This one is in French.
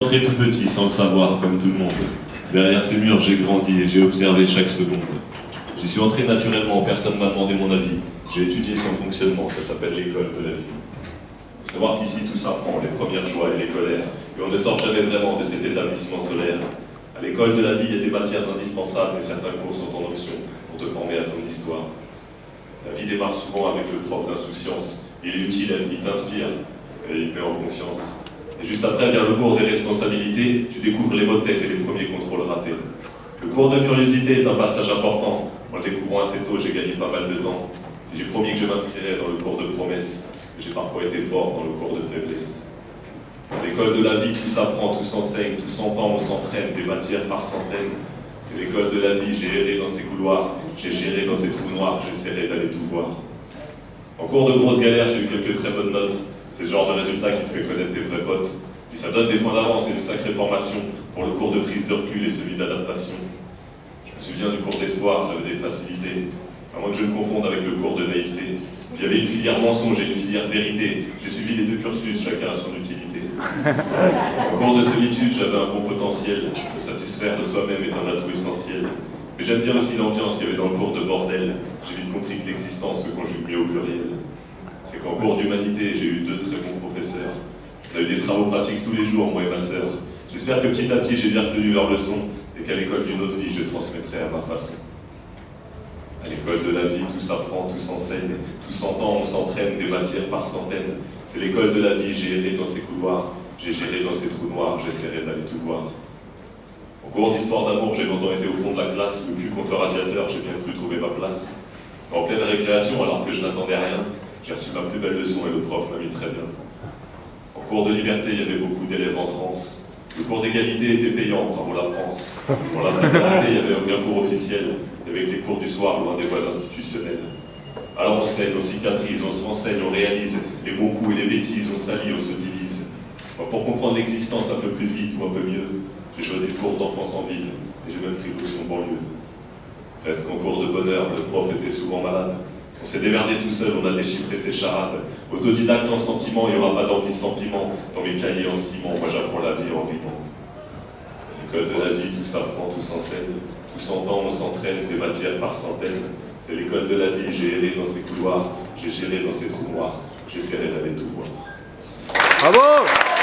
Entré tout petit, sans le savoir, comme tout le monde. Derrière ces murs, j'ai grandi et j'ai observé chaque seconde. J'y suis entré naturellement, personne m'a demandé mon avis. J'ai étudié son fonctionnement, ça s'appelle l'école de la vie. Faut savoir qu'ici tout s'apprend, les premières joies et les colères, et on ne sort jamais vraiment de cet établissement solaire. À l'école de la vie, il y a des matières indispensables et certains cours sont en option pour te former à ton histoire. La vie démarre souvent avec le prof d'insouciance. Il est utile, il t'inspire et il te met en confiance. Et juste après vient le cours des responsabilités, tu découvres les maux de tête et les premiers contrôles ratés. Le cours de curiosité est un passage important. En le découvrant assez tôt, j'ai gagné pas mal de temps. J'ai promis que je m'inscrirais dans le cours de promesse. J'ai parfois été fort dans le cours de faiblesse. À l'école de la vie, tout s'apprend, tout s'enseigne, tout s'entend, on s'entraîne, des matières par centaines. C'est l'école de la vie, j'ai erré dans ses couloirs, j'ai géré dans ses trous noirs, j'essaierai d'aller tout voir. En cours de grosses galères, j'ai eu quelques très bonnes notes. C'est ce genre de résultat qui te fait connaître tes vrais potes. Puis ça donne des points d'avance et une sacrée formation pour le cours de prise de recul et celui d'adaptation. Je me souviens du cours d'espoir, j'avais des facilités, à moins que je me confonde avec le cours de naïveté. Puis il y avait une filière mensonge et une filière vérité. J'ai suivi les deux cursus, chacun a son utilité. En cours de solitude, j'avais un bon potentiel. Se satisfaire de soi-même est un atout essentiel. Mais j'aime bien aussi l'ambiance qu'il y avait dans le cours de bordel. J'ai vite compris que l'existence se conjugue mieux au pluriel. C'est qu'en cours d'humanité, j'ai eu deux très bons professeurs. On a eu des travaux pratiques tous les jours, moi et ma sœur. J'espère que petit à petit, j'ai bien retenu leurs leçons et qu'à l'école d'une autre vie, je transmettrai à ma façon. À l'école de la vie, tout s'apprend, tout s'enseigne, tout s'entend, on s'entraîne, des matières par centaines. C'est l'école de la vie, j'ai erré dans ses couloirs, j'ai géré dans ses trous noirs, j'essaierai d'aller tout voir. En cours d'histoire d'amour, j'ai longtemps été au fond de la classe, le cul contre le radiateur, j'ai bien cru trouver ma place. En pleine récréation, alors que je n'attendais rien, j'ai reçu ma plus belle leçon et le prof m'a mis très bien. En cours de liberté, il y avait beaucoup d'élèves en transe. Le cours d'égalité était payant, bravo la France. Pour la fraternité, il y avait aucun cours officiel, et avec les cours du soir, loin des voies institutionnelles. Alors on saigne, on cicatrise, on se renseigne, on réalise les bons coups et les bêtises, on s'allie, on se divise. Pour comprendre l'existence un peu plus vite ou un peu mieux, j'ai choisi le cours d'enfance en ville, et j'ai même pris l'option banlieue. Reste qu'en cours de bonheur, le prof était souvent malade. On s'est démerdé tout seul, on a déchiffré ses charades. Autodidacte en sentiment, il n'y aura pas d'envie sans piment. Dans mes cahiers en ciment, moi j'apprends la vie en rimant. À l'école de la vie, tout s'apprend, tout s'enseigne, tout s'entend, on s'entraîne, des matières par centaines. C'est l'école de la vie, j'ai erré dans ses couloirs, j'ai géré dans ses trous noirs, j'essaierai d'aller tout voir. Merci. Bravo!